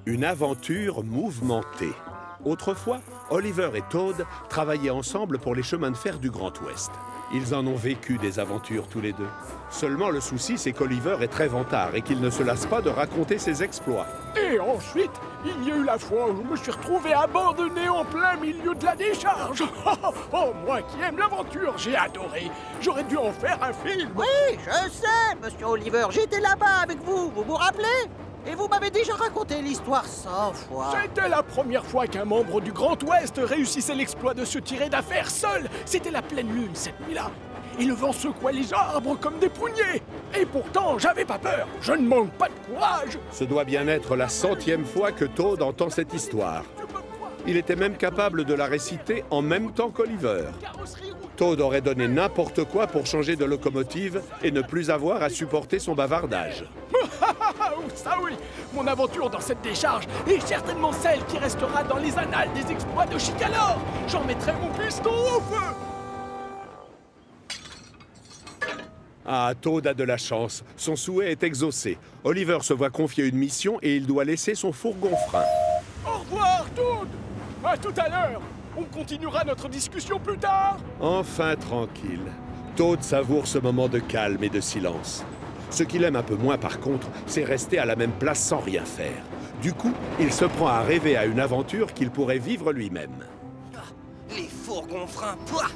Une aventure mouvementée. Autrefois, Oliver et Toad travaillaient ensemble pour les chemins de fer du Grand Ouest. Ils en ont vécu des aventures tous les deux. Seulement le souci, c'est qu'Oliver est très vantard et qu'il ne se lasse pas de raconter ses exploits. Et ensuite, il y a eu la fois où je me suis retrouvé abandonné en plein milieu de la décharge. Oh, moi qui aime l'aventure, j'ai adoré. J'aurais dû en faire un film. Oui, je sais, monsieur Oliver, j'étais là-bas avec vous, vous vous rappelez? Et vous m'avez déjà raconté l'histoire 100 fois. C'était la première fois qu'un membre du Grand Ouest réussissait l'exploit de se tirer d'affaire seul. C'était la pleine lune cette nuit-là. Et le vent secouait les arbres comme des pruniers. Et pourtant, j'avais pas peur. Je ne manque pas de courage. Ce doit bien être la 100e fois que Toad entend cette histoire. Il était même capable de la réciter en même temps qu'Oliver. Toad aurait donné n'importe quoi pour changer de locomotive et ne plus avoir à supporter son bavardage. Ça oui, mon aventure dans cette décharge est certainement celle qui restera dans les annales des exploits de Chicalor. J'en mettrai mon piston au feu. Ah, Toad a de la chance. Son souhait est exaucé. Oliver se voit confier une mission et il doit laisser son fourgon-frein. Au revoir, Toad. À tout à l'heure. On continuera notre discussion plus tard. Enfin tranquille. Toad savoure ce moment de calme et de silence. Ce qu'il aime un peu moins par contre, c'est rester à la même place sans rien faire. Du coup, il se prend à rêver à une aventure qu'il pourrait vivre lui-même. Les fourgons-freins, pouah!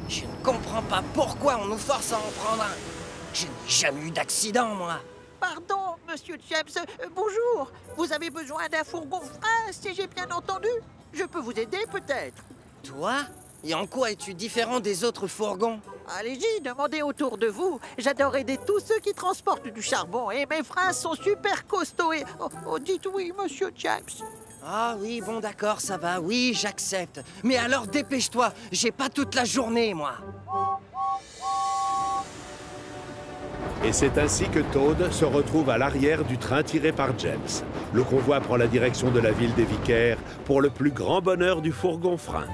Je ne comprends pas pourquoi on nous force à en prendre un. Je n'ai jamais eu d'accident, moi. Pardon, monsieur James, bonjour. Vous avez besoin d'un fourgon-frein, si j'ai bien entendu? Je peux vous aider, peut-être? Toi? Et en quoi es-tu différent des autres fourgons? Allez-y, demandez autour de vous. J'adore aider tous ceux qui transportent du charbon et mes freins sont super costauds et... Oh, dites oui, monsieur James. Ah oui, bon d'accord, ça va, oui, j'accepte. Mais alors dépêche-toi, j'ai pas toute la journée, moi. Et c'est ainsi que Toad se retrouve à l'arrière du train tiré par James. Le convoi prend la direction de la ville des Vicaires pour le plus grand bonheur du fourgon-frein.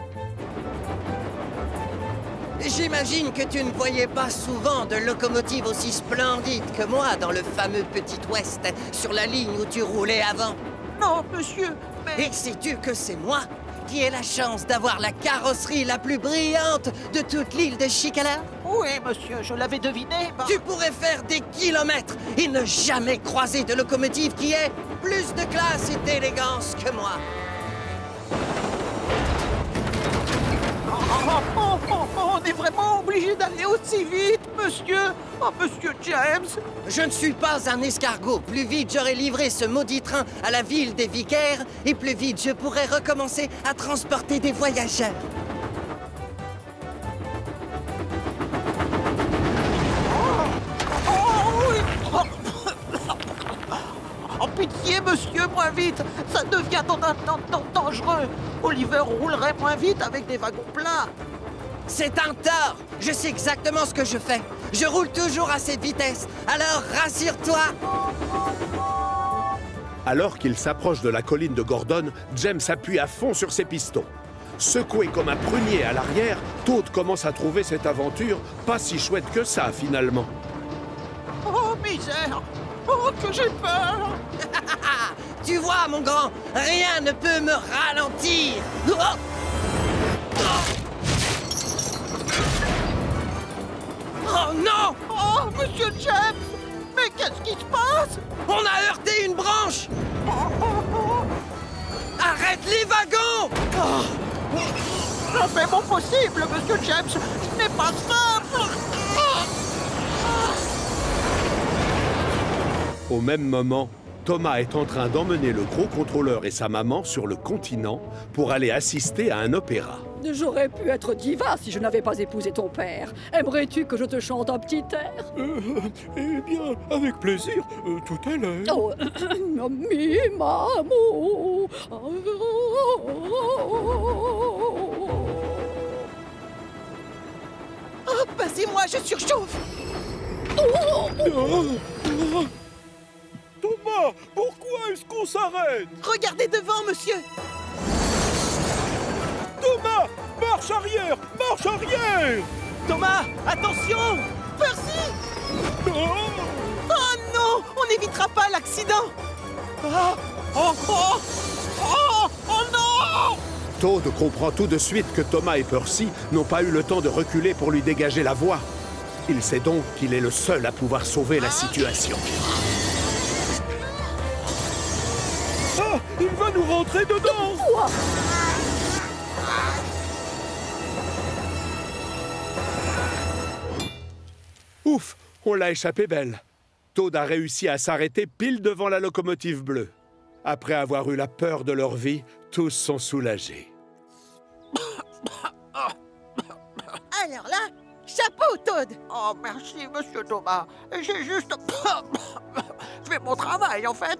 J'imagine que tu ne voyais pas souvent de locomotives aussi splendides que moi dans le fameux Petit Ouest, sur la ligne où tu roulais avant. Non, monsieur, mais... Et sais-tu que c'est moi qui ai la chance d'avoir la carrosserie la plus brillante de toute l'île de Chicalor? Oui, monsieur, je l'avais deviné. Tu pourrais faire des kilomètres et ne jamais croiser de locomotive qui ait plus de classe et d'élégance que moi. On est vraiment obligé d'aller aussi vite, monsieur. Oh, monsieur James. Je ne suis pas un escargot. Plus vite j'aurais livré ce maudit train à la ville des Vicaires, et plus vite je pourrais recommencer à transporter des voyageurs. Oh, pitié, monsieur, moins vite. Ça devient dangereux. Oliver roulerait moins vite avec des wagons plats. C'est un tort. Je sais exactement ce que je fais. Je roule toujours à cette vitesse. Alors rassure-toi. Alors qu'il s'approche de la colline de Gordon, James appuie à fond sur ses pistons. Secoué comme un prunier à l'arrière, Toad commence à trouver cette aventure pas si chouette que ça, finalement. Oh, misère. Oh, que j'ai peur. Tu vois, mon grand, rien ne peut me ralentir. Oh non! Oh, monsieur James. Mais qu'est-ce qui se passe? On a heurté une branche. Arrête les wagons! Je fais mon possible, monsieur James. Ce n'est pas simple. Au même moment, Thomas est en train d'emmener le gros contrôleur et sa maman sur le continent pour aller assister à un opéra. J'aurais pu être diva si je n'avais pas épousé ton père. Aimerais-tu que je te chante un petit air? Eh bien, avec plaisir, tout à l'heure. Oh, mi maman. Oh, passez-moi, je surchauffe. Thomas, pourquoi est-ce qu'on s'arrête? Regardez devant, monsieur. Thomas, marche arrière! Marche arrière! Thomas, attention! Percy! Oh! Oh non! On n'évitera pas l'accident! Ah! Oh, oh! Oh! Oh non! Toad comprend tout de suite que Thomas et Percy n'ont pas eu le temps de reculer pour lui dégager la voie. Il sait donc qu'il est le seul à pouvoir sauver la situation. Ah! Il va nous rentrer dedans! Quoi? Ouf, on l'a échappé belle. Toad a réussi à s'arrêter pile devant la locomotive bleue. Après avoir eu la peur de leur vie, tous sont soulagés. Alors là, chapeau, Toad! Oh, merci, monsieur Thomas. J'ai juste fait mon travail, en fait.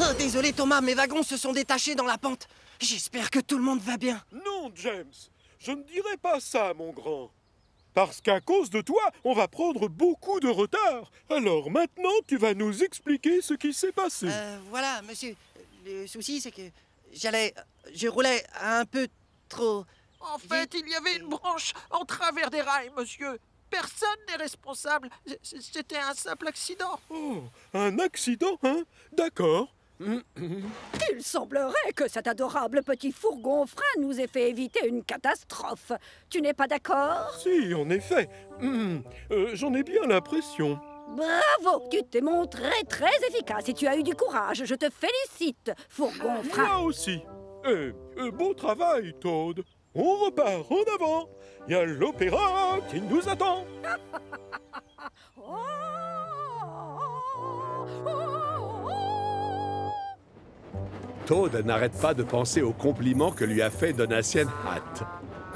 Oh, désolé Thomas, mes wagons se sont détachés dans la pente. J'espère que tout le monde va bien. Non, James, je ne dirais pas ça, mon grand. Parce qu'à cause de toi, on va prendre beaucoup de retard. Alors maintenant, tu vas nous expliquer ce qui s'est passé. Voilà, monsieur. Le souci, c'est que je roulais un peu trop... En fait, il y avait une branche en travers des rails, monsieur. Personne n'est responsable. C'était un simple accident. Oh, un accident, hein? D'accord. Il semblerait que cet adorable petit fourgon frein nous ait fait éviter une catastrophe. Tu n'es pas d'accord? Si, en effet. J'en ai bien l'impression. Bravo! Tu t'es montré très efficace et tu as eu du courage. Je te félicite, fourgon frein. Moi aussi. Bon travail, Toad. On repart en avant. Il y a l'opéra qui nous attend. Toad n'arrête pas de penser aux compliments que lui a fait Donatien Hat.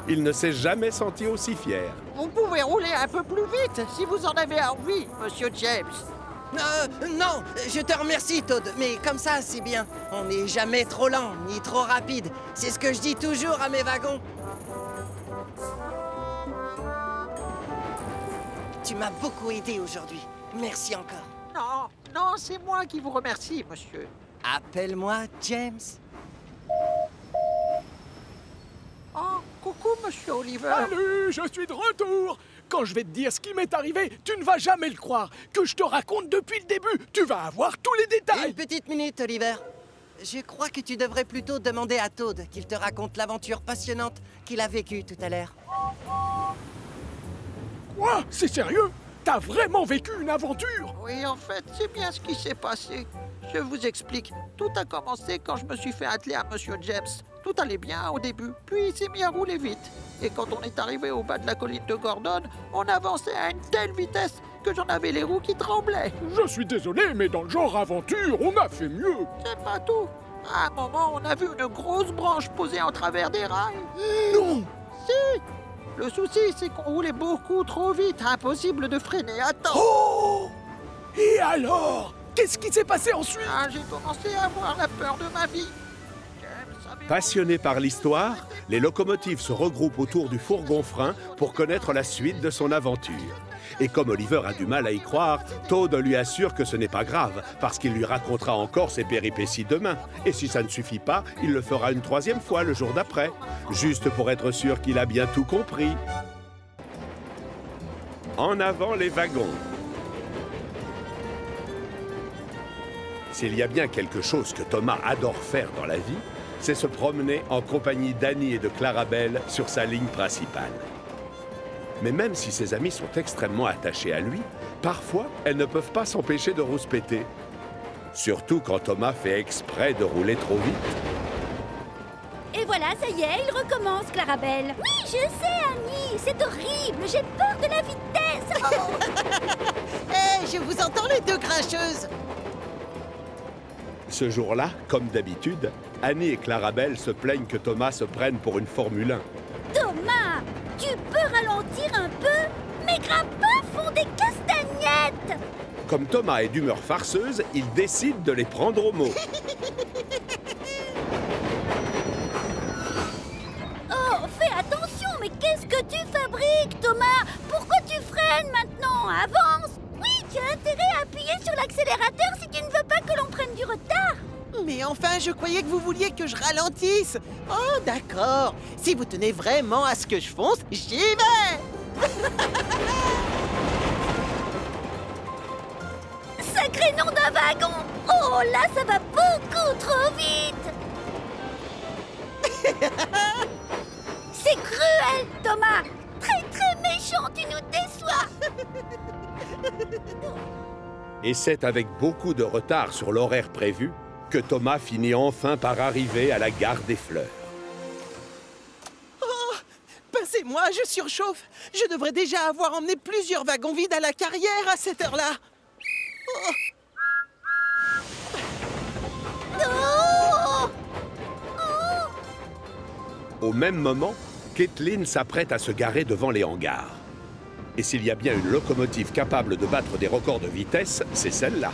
Il ne s'est jamais senti aussi fier. Vous pouvez rouler un peu plus vite si vous en avez envie, monsieur James. Non, je te remercie, Toad, mais comme ça, c'est bien. On n'est jamais trop lent, ni trop rapide. C'est ce que je dis toujours à mes wagons. Tu m'as beaucoup aidé aujourd'hui. Merci encore. Non, non, c'est moi qui vous remercie, monsieur. Appelle-moi James. Oh, coucou, monsieur Oliver. Salut, je suis de retour. Quand je vais te dire ce qui m'est arrivé, tu ne vas jamais le croire. Que je te raconte depuis le début, tu vas avoir tous les détails. Une petite minute, Oliver. Je crois que tu devrais plutôt demander à Toad qu'il te raconte l'aventure passionnante qu'il a vécue tout à l'heure. Quoi? C'est sérieux? T'as vraiment vécu une aventure? Oui, en fait, c'est bien ce qui s'est passé. Je vous explique. Tout a commencé quand je me suis fait atteler à monsieur James. Tout allait bien au début, puis il s'est mis à rouler vite. Et quand on est arrivé au bas de la colline de Gordon, on avançait à une telle vitesse que j'en avais les roues qui tremblaient. Je suis désolé, mais dans le genre aventure, on a fait mieux. C'est pas tout. À un moment, on a vu une grosse branche posée en travers des rails. Non! Si! Le souci, c'est qu'on roulait beaucoup trop vite. Impossible de freiner à temps. Oh! Et alors? Qu'est-ce qui s'est passé ensuite? Ah, j'ai commencé à avoir la peur de ma vie. Passionnés par l'histoire, les locomotives se regroupent autour du fourgon frein pour connaître la suite de son aventure. Et comme Oliver a du mal à y croire, Toad lui assure que ce n'est pas grave, parce qu'il lui racontera encore ses péripéties demain. Et si ça ne suffit pas, il le fera une troisième fois le jour d'après, juste pour être sûr qu'il a bien tout compris. En avant les wagons. S'il y a bien quelque chose que Thomas adore faire dans la vie, c'est se promener en compagnie d'Annie et de Clarabelle sur sa ligne principale. Mais même si ses amies sont extrêmement attachées à lui, parfois elles ne peuvent pas s'empêcher de rouspéter. Surtout quand Thomas fait exprès de rouler trop vite. Et voilà, ça y est, il recommence, Clarabelle. Oui, je sais, Annie, c'est horrible, j'ai peur de la vitesse. Hé, je vous entends les deux grincheuses. Ce jour-là, comme d'habitude, Annie et Clarabelle se plaignent que Thomas se prenne pour une Formule 1. Thomas, tu peux ralentir un peu? Mes grappins font des castagnettes. Comme Thomas est d'humeur farceuse, il décide de les prendre au mot. Oh, fais attention, mais qu'est-ce que tu fabriques, Thomas? Pourquoi tu freines maintenant? Avance! Oui, tu as intérêt à appuyer sur l'accélérateur si tu ne veux pas que l'on prenne du retard. Mais enfin, je croyais que vous vouliez que je ralentisse. Oh, d'accord. Si vous tenez vraiment à ce que je fonce, j'y vais. sacré nom d'un wagon! Oh là, ça va beaucoup trop vite! C'est cruel, Thomas! Très très méchant, tu nous déçois! Et c'est avec beaucoup de retard sur l'horaire prévu que Thomas finit enfin par arriver à la gare des Fleurs. Oh, passez-moi, je surchauffe. Je devrais déjà avoir emmené plusieurs wagons vides à la carrière à cette heure-là. Oh. Oh! Au même moment, Kathleen s'apprête à se garer devant les hangars. Et s'il y a bien une locomotive capable de battre des records de vitesse, c'est celle-là.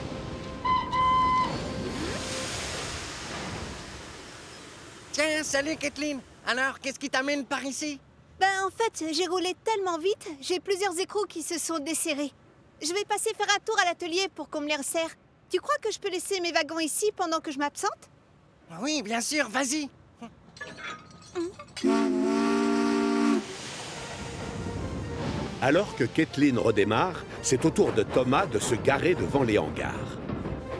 Tiens, salut Kathleen. Alors, qu'est-ce qui t'amène par ici? Ben en fait, j'ai roulé tellement vite, j'ai plusieurs écrous qui se sont desserrés. Je vais passer faire un tour à l'atelier pour qu'on me les resserre. Tu crois que je peux laisser mes wagons ici pendant que je m'absente? Oui, bien sûr, vas-y. Alors que Kathleen redémarre, c'est au tour de Thomas de se garer devant les hangars.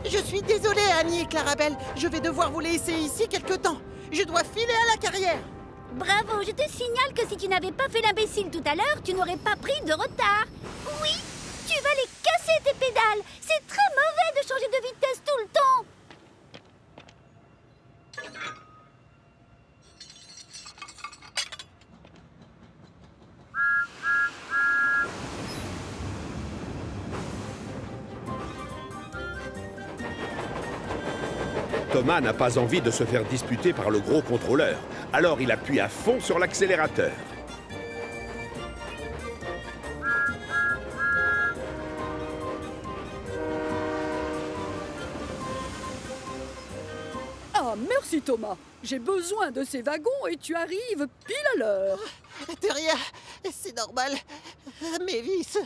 Je suis désolée, Annie et Clarabelle. Je vais devoir vous laisser ici quelque temps. Je dois filer à la carrière. Bravo, je te signale que si tu n'avais pas fait l'imbécile tout à l'heure, tu n'aurais pas pris de retard. Oui, tu vas les casser tes pédales. C'est très mauvais de changer de vitesse tout le temps. Thomas n'a pas envie de se faire disputer par le gros contrôleur, alors il appuie à fond sur l'accélérateur. Ah, merci Thomas. J'ai besoin de ces wagons et tu arrives pile à l'heure. De rien, c'est normal. Mes vis.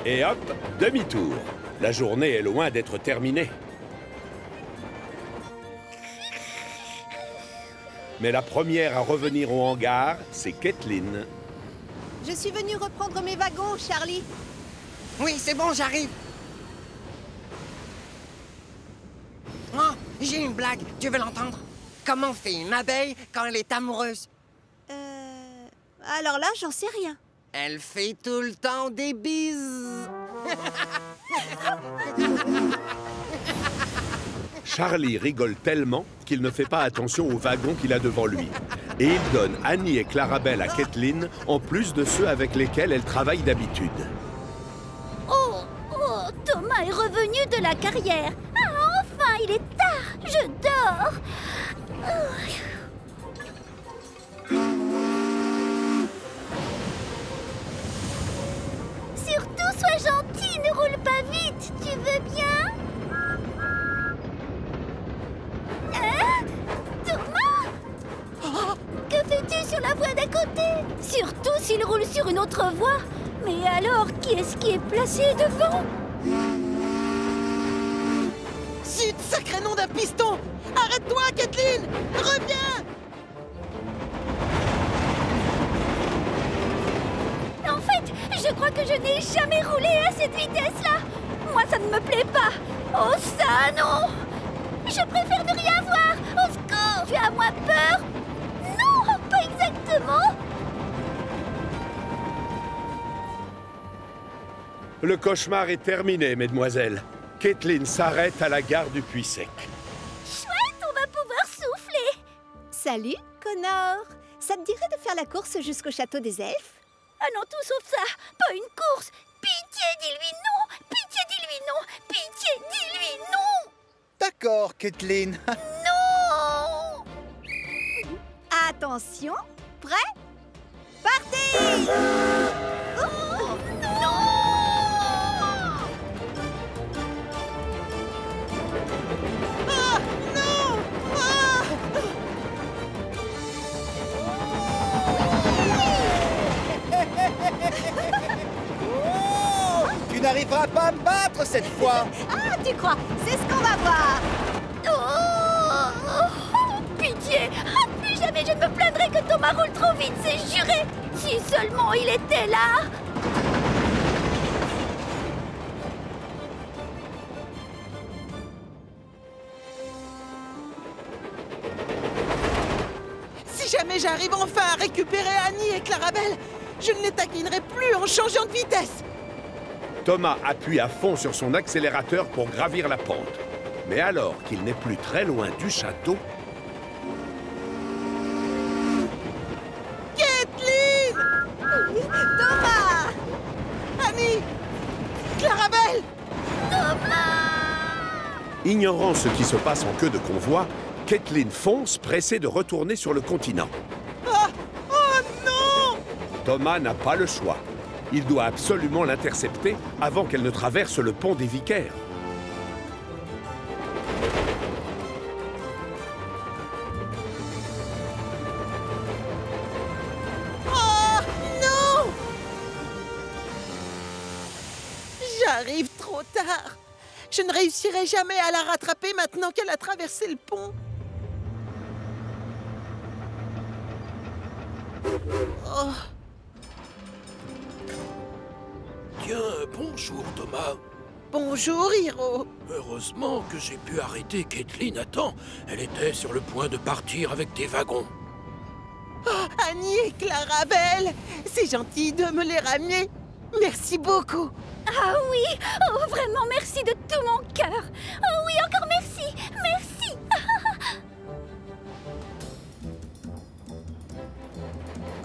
Et hop, demi-tour. La journée est loin d'être terminée. Mais la première à revenir au hangar, c'est Kathleen. Je suis venue reprendre mes wagons, Charlie. Oui, c'est bon, j'arrive. Oh, j'ai une blague, tu veux l'entendre? Comment fait une abeille quand elle est amoureuse? Alors là, j'en sais rien. Elle fait tout le temps des bises. Charlie rigole tellement qu'il ne fait pas attention aux wagons qu'il a devant lui. Et il donne Annie et Clarabelle à Kathleen, en plus de ceux avec lesquels elle travaille d'habitude. Oh, Thomas est revenu de la carrière. Ah, enfin, il est tard. Je dors. Surtout, sois gentil, ne roule pas vite. Tu veux bien? Thomas? Que fais-tu sur la voie d'à côté? Surtout s'il roule sur une autre voie. Mais alors, qui est-ce qui est placé devant? Zut, sacré nom d'un piston! Arrête-toi, Kathleen! Reviens! En fait, je crois que je n'ai jamais roulé à cette vitesse-là. Moi, ça ne me plaît pas. Oh, ça, non! Je préfère ne rien voir. Au secours! Tu as moins peur? Non, pas exactement. Le cauchemar est terminé, mesdemoiselles. Kathleen s'arrête à la gare du Puy-Sec. Chouette, on va pouvoir souffler. Salut, Connor. Ça te dirait de faire la course jusqu'au château des elfes? Ah non, tout sauf ça. Pas une course. Pitié, dis-lui non. Pitié, dis-lui non. Pitié, dis-lui non. D'accord, Kathleen. Non. Attention, prêt? Partez! Oh, non. Ah, non! Ah! Tu n'arriveras pas à me battre cette fois. Ah, tu crois? C'est ce qu'on va voir. Oh, pitié. Ah, plus jamais jamais je ne me plaindrai que Thomas roule trop vite, c'est juré. Si seulement il était là. Si jamais j'arrive enfin à récupérer Annie et Clarabelle, je ne les taquinerai plus en changeant de vitesse. Thomas appuie à fond sur son accélérateur pour gravir la pente. Mais alors qu'il n'est plus très loin du château... Kathleen! Thomas! Annie! Clarabelle! Ignorant ce qui se passe en queue de convoi, Kathleen fonce, pressée de retourner sur le continent. Ah! Oh non! Thomas n'a pas le choix. Il doit absolument l'intercepter avant qu'elle ne traverse le pont des Vicaires. Oh non! J'arrive trop tard. Je ne réussirai jamais à la rattraper maintenant qu'elle a traversé le pont. Oh. Tiens, bonjour Thomas. Bonjour, Hiro. Heureusement que j'ai pu arrêter Kathleen à temps. Elle était sur le point de partir avec tes wagons. Oh, Annie et Clarabelle, c'est gentil de me les ramener. Merci beaucoup. Ah oui, oh vraiment merci de tout mon cœur. Oh oui, encore merci, merci.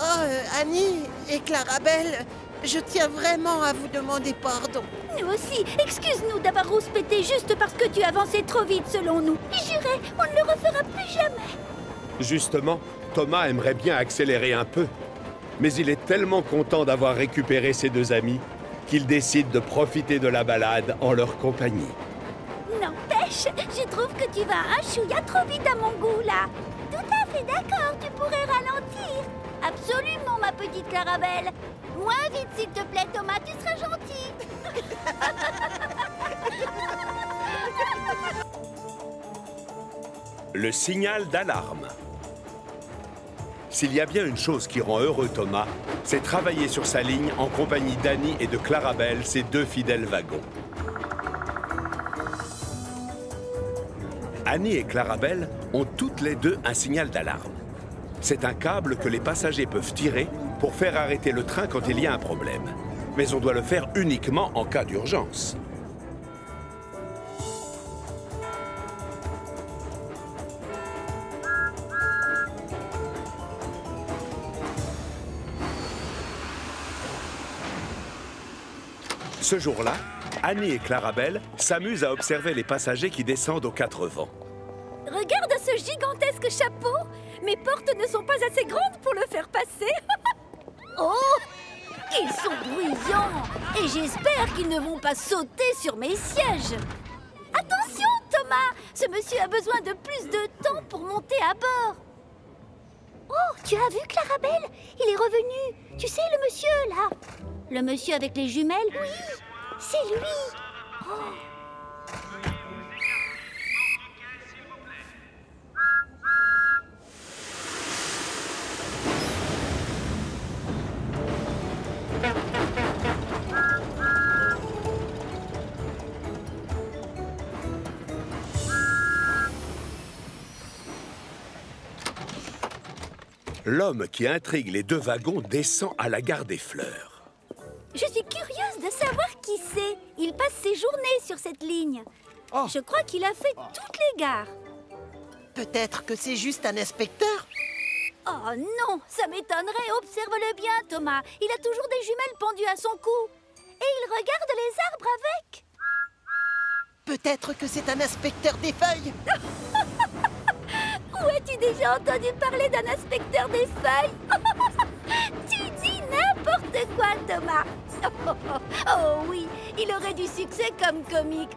Oh, Annie et Clarabelle, je tiens vraiment à vous demander pardon. Nous aussi, excuse-nous d'avoir rouspété juste parce que tu avançais trop vite selon nous. Juré, on ne le refera plus jamais. Justement, Thomas aimerait bien accélérer un peu. Mais il est tellement content d'avoir récupéré ses deux amis qu'il décide de profiter de la balade en leur compagnie. N'empêche, je trouve que tu vas un chouïa trop vite à mon goût, là. Tout à fait d'accord, tu pourrais ralentir. Absolument, ma petite Clarabelle. Moins vite, s'il te plaît, Thomas, tu seras gentil. Le signal d'alarme. S'il y a bien une chose qui rend heureux Thomas, c'est travailler sur sa ligne en compagnie d'Annie et de Clarabelle, ses deux fidèles wagons. Annie et Clarabelle ont toutes les deux un signal d'alarme. C'est un câble que les passagers peuvent tirer pour faire arrêter le train quand il y a un problème. Mais on doit le faire uniquement en cas d'urgence. Ce jour-là, Annie et Clarabelle s'amusent à observer les passagers qui descendent aux quatre vents. Regarde ce gigantesque chapeau. Mes portes ne sont pas assez grandes pour le faire passer. Oh, ils sont bruyants. Et j'espère qu'ils ne vont pas sauter sur mes sièges. Attention, Thomas. Ce monsieur a besoin de plus de temps pour monter à bord. Oh, tu as vu Clarabelle? Il est revenu. Tu sais, le monsieur, là. Le monsieur avec les jumelles? Oui, c'est lui. Oh. L'homme qui intrigue les deux wagons descend à la gare des Fleurs. Je suis curieuse de savoir qui c'est. Il passe ses journées sur cette ligne. Oh. Je crois qu'il a fait toutes les gares. Peut-être que c'est juste un inspecteur. Oh non, ça m'étonnerait. Observe-le bien, Thomas. Il a toujours des jumelles pendues à son cou. Et il regarde les arbres avec. Peut-être que c'est un inspecteur des feuilles. Où as-tu déjà entendu parler d'un inspecteur des feuilles? Tu dis n'importe quoi, Thomas. Oh oui, il aurait du succès comme comique.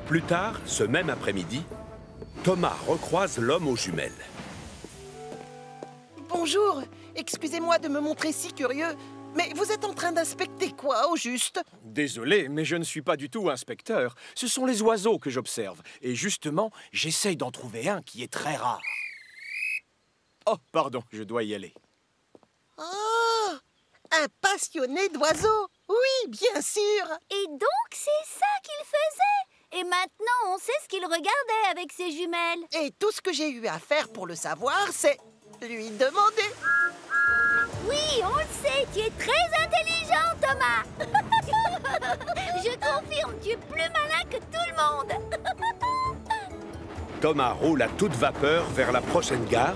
Plus tard, ce même après-midi, Thomas recroise l'homme aux jumelles. Bonjour, excusez-moi de me montrer si curieux, Mais vous êtes en train d'inspecter quoi, au juste? Désolé, mais je ne suis pas du tout inspecteur. Ce sont les oiseaux que j'observe. Et justement, j'essaye d'en trouver un qui est très rare. Oh, pardon, je dois y aller. Oh! Un passionné d'oiseaux! Oui, bien sûr! Et donc, c'est ça qu'il faisait. Et maintenant, on sait ce qu'il regardait avec ses jumelles. Et tout ce que j'ai eu à faire pour le savoir, c'est lui demander. Oui, on le sait, tu es très intelligent, Thomas. Je confirme, tu es plus malin que tout le monde. Thomas roule à toute vapeur vers la prochaine gare,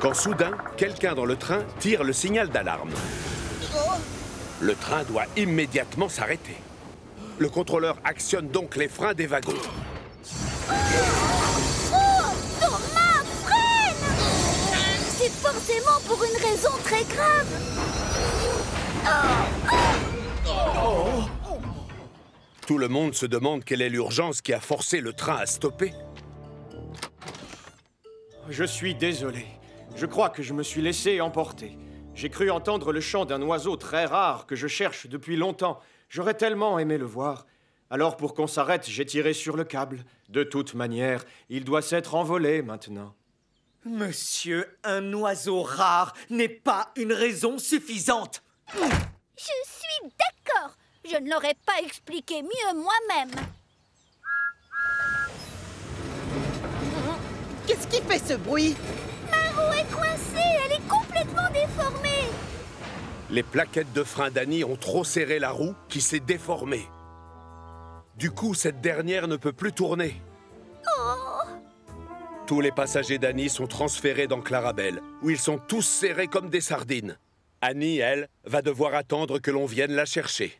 quand soudain, quelqu'un dans le train tire le signal d'alarme. Le train doit immédiatement s'arrêter. Le contrôleur actionne donc les freins des wagons. Oh, Thomas, freine! C'est forcément pour une raison très grave. Tout le monde se demande quelle est l'urgence qui a forcé le train à stopper. Je suis désolé. Je crois que je me suis laissé emporter. J'ai cru entendre le chant d'un oiseau très rare que je cherche depuis longtemps. J'aurais tellement aimé le voir. Alors pour qu'on s'arrête, j'ai tiré sur le câble. De toute manière, il doit s'être envolé maintenant. Monsieur, un oiseau rare n'est pas une raison suffisante. Je suis d'accord. Je ne l'aurais pas expliqué mieux moi-même. Qu'est-ce qui fait ce bruit? Ma roue est coincée, elle est complètement déformée. Les plaquettes de frein d'Annie ont trop serré la roue qui s'est déformée. Du coup, cette dernière ne peut plus tourner. Oh. Tous les passagers d'Annie sont transférés dans Clarabelle, où ils sont tous serrés comme des sardines. Annie, elle, va devoir attendre que l'on vienne la chercher.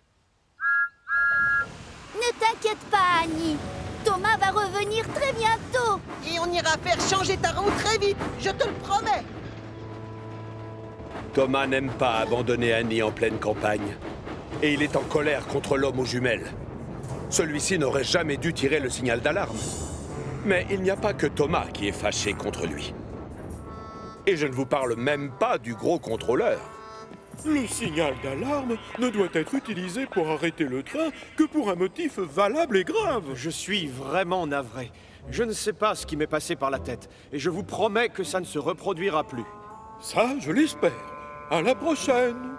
Ne t'inquiète pas, Annie. Thomas va revenir très bientôt. Et on ira faire changer ta roue très vite, je te le promets. Thomas n'aime pas abandonner Annie en pleine campagne. Et il est en colère contre l'homme aux jumelles. Celui-ci n'aurait jamais dû tirer le signal d'alarme. Mais il n'y a pas que Thomas qui est fâché contre lui. Et je ne vous parle même pas du gros contrôleur. Le signal d'alarme ne doit être utilisé pour arrêter le train que pour un motif valable et grave. Je suis vraiment navré. Je ne sais pas ce qui m'est passé par la tête. Et je vous promets que ça ne se reproduira plus. Ça, je l'espère. À la prochaine.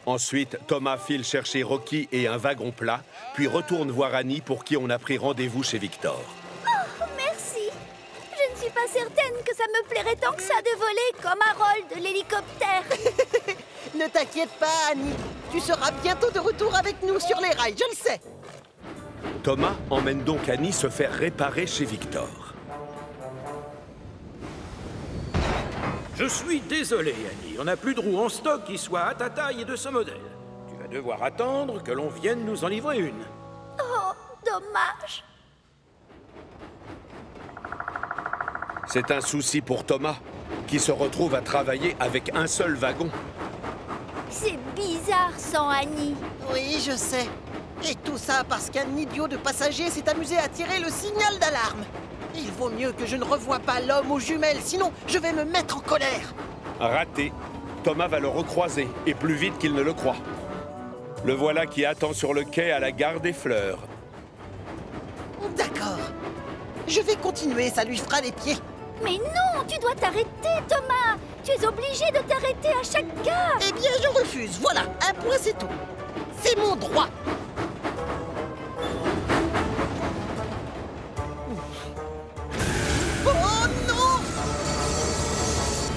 Ensuite, Thomas file chercher Rocky et un wagon plat, puis retourne voir Annie pour qui on a pris rendez-vous chez Victor. Oh, merci. Je ne suis pas certaine que ça me plairait tant que ça de voler comme Harold de l'hélicoptère. Ne t'inquiète pas, Annie. Tu seras bientôt de retour avec nous sur les rails, je le sais. Thomas emmène donc Annie se faire réparer chez Victor. Je suis désolé, Annie. On n'a plus de roues en stock qui soient à ta taille et de ce modèle. Tu vas devoir attendre que l'on vienne nous en livrer une. Oh, dommage. C'est un souci pour Thomas, qui se retrouve à travailler avec un seul wagon. C'est bizarre sans Annie. Oui, je sais. Et tout ça parce qu'un idiot de passager s'est amusé à tirer le signal d'alarme. Il vaut mieux que je ne revoie pas l'homme aux jumelles, sinon je vais me mettre en colère. Raté. Thomas va le recroiser, et plus vite qu'il ne le croit. Le voilà qui attend sur le quai à la gare des Fleurs. D'accord. Je vais continuer, ça lui fera les pieds. Mais non, tu dois t'arrêter, Thomas. Tu es obligé de t'arrêter à chaque gare. Eh bien, je refuse. Voilà, un point, c'est tout. C'est mon droit. Oh non!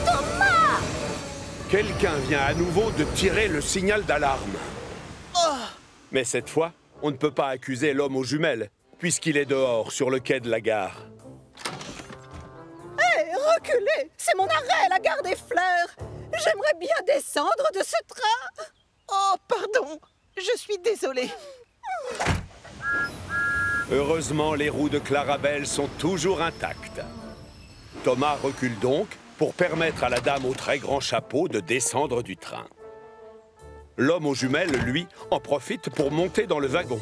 Thomas! Quelqu'un vient à nouveau de tirer le signal d'alarme. Oh! Mais cette fois, on ne peut pas accuser l'homme aux jumelles, puisqu'il est dehors, sur le quai de la gare. Hé, reculez! C'est mon arrêt, la gare des Fleurs! J'aimerais bien descendre de ce train! Oh, pardon! Je suis désolée. Heureusement, les roues de Clarabelle sont toujours intactes. Thomas recule donc pour permettre à la dame au très grand chapeau de descendre du train. L'homme aux jumelles, lui, en profite pour monter dans le wagon.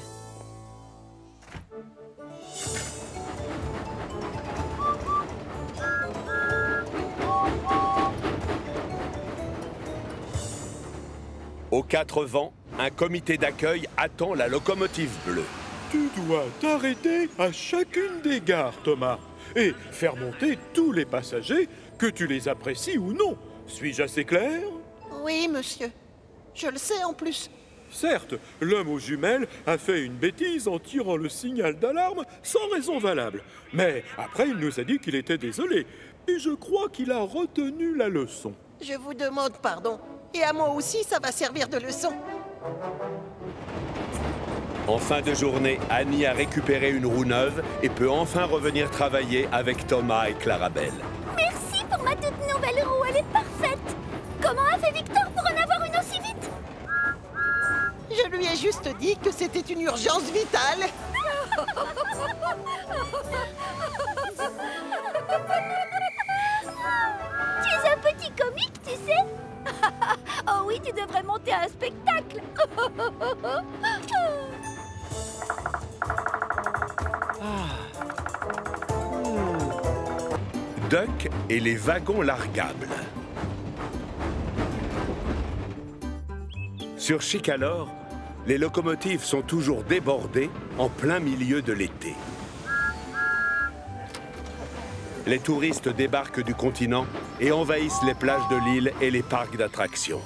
Aux quatre vents, un comité d'accueil attend la locomotive bleue. Tu dois t'arrêter à chacune des gares, Thomas, et faire monter tous les passagers, que tu les apprécies ou non. Suis-je assez clair? Oui, monsieur. Je le sais en plus. Certes, l'homme aux jumelles a fait une bêtise en tirant le signal d'alarme sans raison valable. Mais après, il nous a dit qu'il était désolé. Et je crois qu'il a retenu la leçon. Je vous demande pardon. Et à moi aussi, ça va servir de leçon. En fin de journée, Annie a récupéré une roue neuve et peut enfin revenir travailler avec Thomas et Clarabelle. Merci pour ma toute nouvelle roue, elle est parfaite. Comment a fait Victor pour en avoir une aussi vite? Je lui ai juste dit que c'était une urgence vitale. Tu es un petit comique, tu sais. Oh oui, tu devrais monter à un spectacle. Duck et les wagons largables. Sur Chicalor, les locomotives sont toujours débordées en plein milieu de l'été. Les touristes débarquent du continent et envahissent les plages de l'île et les parcs d'attractions.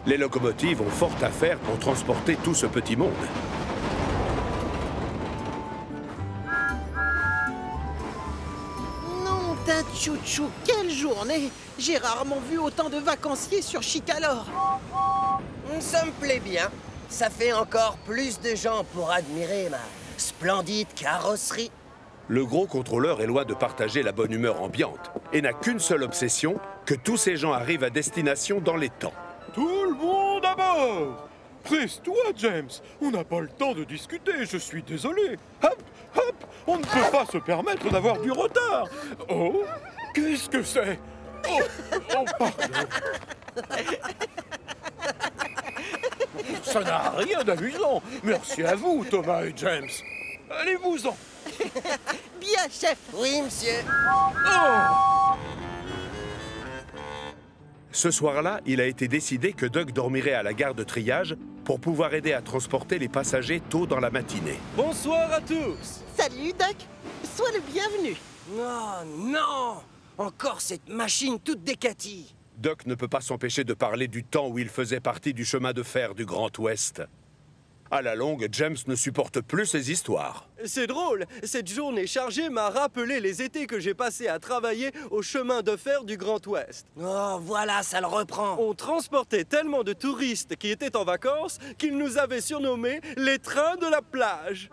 Les locomotives ont fort à faire pour transporter tout ce petit monde. Non, d'un chouchou, quelle journée! J'ai rarement vu autant de vacanciers sur Chicalor. Ça me plaît bien. Ça fait encore plus de gens pour admirer ma splendide carrosserie. Le gros contrôleur est loin de partager la bonne humeur ambiante et n'a qu'une seule obsession, que tous ces gens arrivent à destination dans les temps. Tout le monde à bord! Presse-toi, James. On n'a pas le temps de discuter, je suis désolé. Hop, hop, on ne peut pas se permettre d'avoir du retard. Oh, qu'est-ce que c'est? Oh, oh, pardon. Ça n'a rien d'amusant. Merci à vous, Thomas et James. Allez-vous-en. Bien, chef. Oui, monsieur. Oh! Ce soir-là, il a été décidé que Duck dormirait à la gare de triage pour pouvoir aider à transporter les passagers tôt dans la matinée. Bonsoir à tous. Salut, Duck. Sois le bienvenu. Oh non! Encore cette machine toute décatie. Duck ne peut pas s'empêcher de parler du temps où il faisait partie du chemin de fer du Grand Ouest. À la longue, James ne supporte plus ces histoires. C'est drôle, cette journée chargée m'a rappelé les étés que j'ai passés à travailler au chemin de fer du Grand Ouest. Oh, voilà, ça le reprend. On transportait tellement de touristes qui étaient en vacances qu'ils nous avaient surnommés les trains de la plage.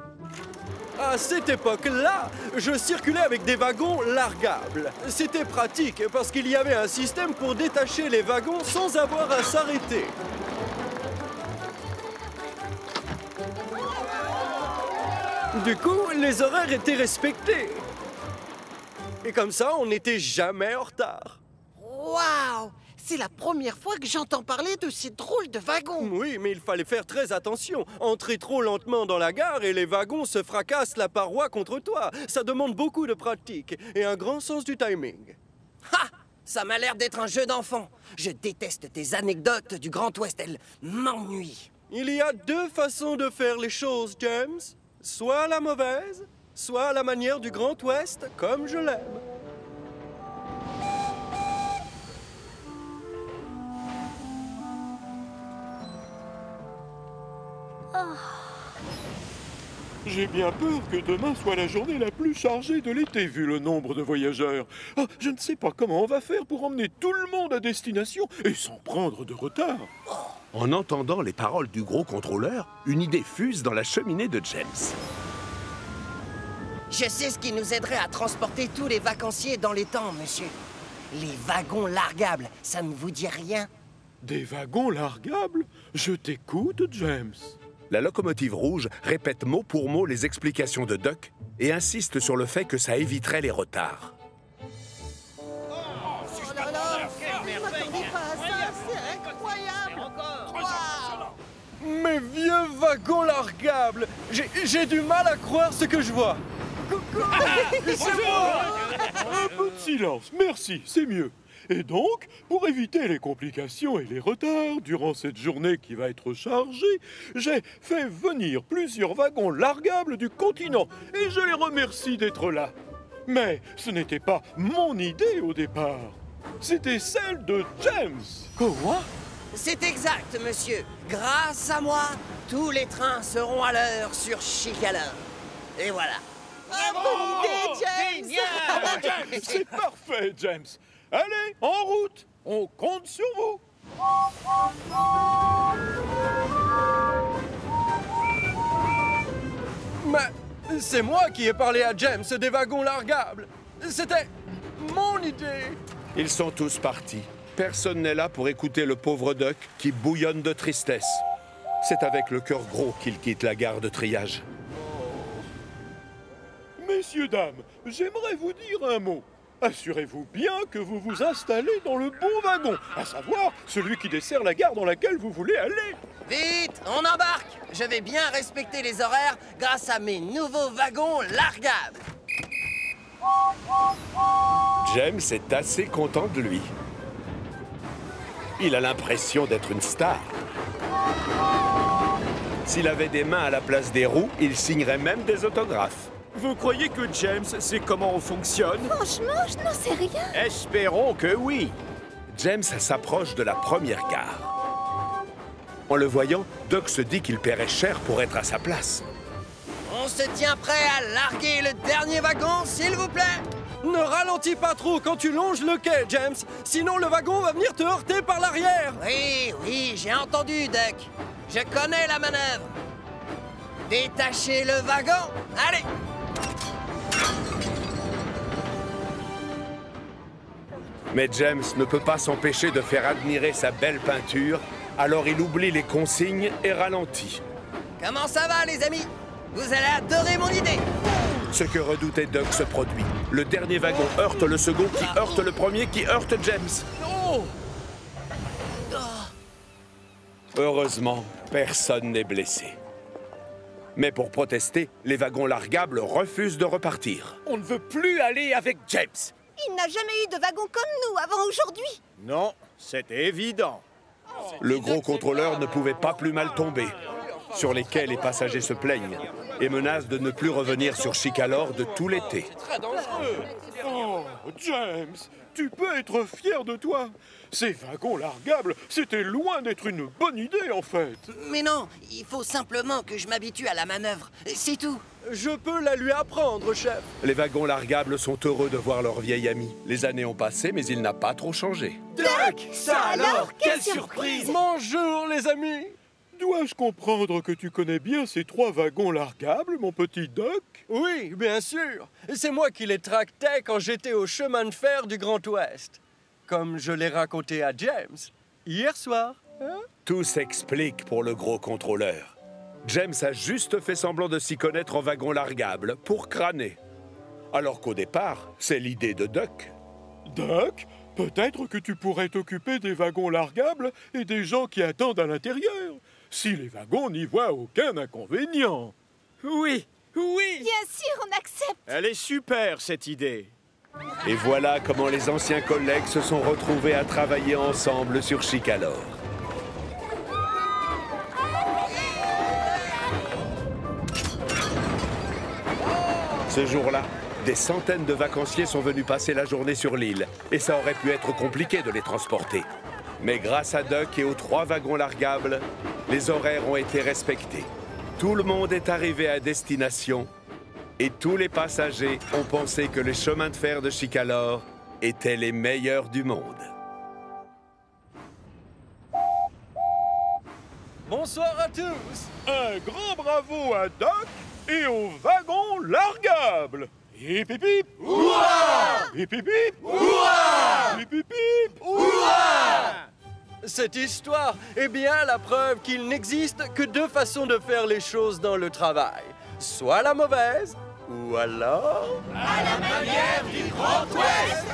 À cette époque-là, je circulais avec des wagons largables. C'était pratique parce qu'il y avait un système pour détacher les wagons sans avoir à s'arrêter. Du coup, les horaires étaient respectés. Et comme ça, on n'était jamais en retard. Waouh! C'est la première fois que j'entends parler de ces drôles de wagons. Oui, mais il fallait faire très attention. Entrer trop lentement dans la gare et les wagons se fracassent la paroi contre toi. Ça demande beaucoup de pratique et un grand sens du timing. Ha! Ça m'a l'air d'être un jeu d'enfant. Je déteste tes anecdotes du Grand Ouest, elles m'ennuient. Il y a deux façons de faire les choses, James. Soit la mauvaise, soit à la manière du Grand Ouest, comme je l'aime. J'ai bien peur que demain soit la journée la plus chargée de l'été, vu le nombre de voyageurs. Oh, je ne sais pas comment on va faire pour emmener tout le monde à destination et sans prendre de retard. En entendant les paroles du gros contrôleur, une idée fuse dans la cheminée de James. Je sais ce qui nous aiderait à transporter tous les vacanciers dans les temps, monsieur. Les wagons largables, ça ne vous dit rien? Des wagons largables? Je t'écoute, James. La locomotive rouge répète mot pour mot les explications de Duck et insiste sur le fait que ça éviterait les retards. Mes vieux wagons largables! J'ai du mal à croire ce que je vois. Coucou! C'est moi! Un peu de silence, merci, c'est mieux. Et donc, pour éviter les complications et les retards durant cette journée qui va être chargée, j'ai fait venir plusieurs wagons largables du continent et je les remercie d'être là. Mais ce n'était pas mon idée au départ. C'était celle de James. Quoi? C'est exact, monsieur. Grâce à moi, tous les trains seront à l'heure sur Chicalor. Et voilà. Bonne idée, James. C'est parfait, James. Allez, en route. On compte sur vous. Mais c'est moi qui ai parlé à James des wagons largables. C'était mon idée. Ils sont tous partis. Personne n'est là pour écouter le pauvre Duck qui bouillonne de tristesse. C'est avec le cœur gros qu'il quitte la gare de triage. Messieurs, dames, j'aimerais vous dire un mot. Assurez-vous bien que vous vous installez dans le bon wagon, à savoir celui qui dessert la gare dans laquelle vous voulez aller. Vite, on embarque. Je vais bien respecter les horaires grâce à mes nouveaux wagons largables. James est assez content de lui. Il a l'impression d'être une star. S'il avait des mains à la place des roues, il signerait même des autographes. Vous croyez que James sait comment on fonctionne? Franchement, je n'en sais rien. Espérons que oui. James s'approche de la première gare. En le voyant, Duck se dit qu'il paierait cher pour être à sa place. On se tient prêt à larguer le dernier wagon, s'il vous plaît. Ne ralentis pas trop quand tu longes le quai, James. Sinon, le wagon va venir te heurter par l'arrière. Oui, j'ai entendu, Duck. Je connais la manœuvre. Détachez le wagon. Allez. Mais James ne peut pas s'empêcher de faire admirer sa belle peinture, alors il oublie les consignes et ralentit. Comment ça va, les amis? Vous allez adorer mon idée. Ce que redoutait Duck se produit. Le dernier wagon heurte le second, qui heurte le premier, qui heurte James. Heureusement, personne n'est blessé. Mais pour protester, les wagons largables refusent de repartir. On ne veut plus aller avec James. Il n'a jamais eu de wagon comme nous avant aujourd'hui. Non, c'était évident. Le gros contrôleur ne pouvait pas plus mal tomber. Sur les quais, les passagers se plaignent et menacent de ne plus revenir sur Chicalor de tout l'été. Très dangereux. Oh, James, tu peux être fier de toi. Ces wagons largables, c'était loin d'être une bonne idée, en fait. Mais non, il faut simplement que je m'habitue à la manœuvre. C'est tout. Je peux la lui apprendre, chef. Les wagons largables sont heureux de voir leur vieil ami. Les années ont passé, mais il n'a pas trop changé. Duck, ça alors, quelle surprise! Bonjour, les amis. Dois-je comprendre que tu connais bien ces 3 wagons largables, mon petit Duck? Oui, bien sûr. C'est moi qui les tractais quand j'étais au chemin de fer du Grand Ouest. Comme je l'ai raconté à James hier soir. Tout s'explique pour le gros contrôleur. James a juste fait semblant de s'y connaître en wagon largable pour crâner. Alors qu'au départ, c'est l'idée de Duck. Duck, peut-être que tu pourrais t'occuper des wagons largables et des gens qui attendent à l'intérieur, si les wagons n'y voient aucun inconvénient. Oui, oui. Bien sûr, on accepte. Elle est super, cette idée. Et voilà comment les anciens collègues se sont retrouvés à travailler ensemble sur Chicalor. Ce jour-là, des centaines de vacanciers sont venus passer la journée sur l'île, et ça aurait pu être compliqué de les transporter. Mais grâce à Duck et aux 3 wagons largables, les horaires ont été respectés. Tout le monde est arrivé à destination, et tous les passagers ont pensé que les chemins de fer de Chicalor étaient les meilleurs du monde. Bonsoir à tous. Un grand bravo à Duck et aux wagons largables. Hip hip hip! Hurrah! Hip hip hip! Hurrah! Hip hip hip! Hurrah! Cette histoire est bien la preuve qu'il n'existe que 2 façons de faire les choses dans le travail. Soit la mauvaise, ou alors... à la manière du Grand Ouest.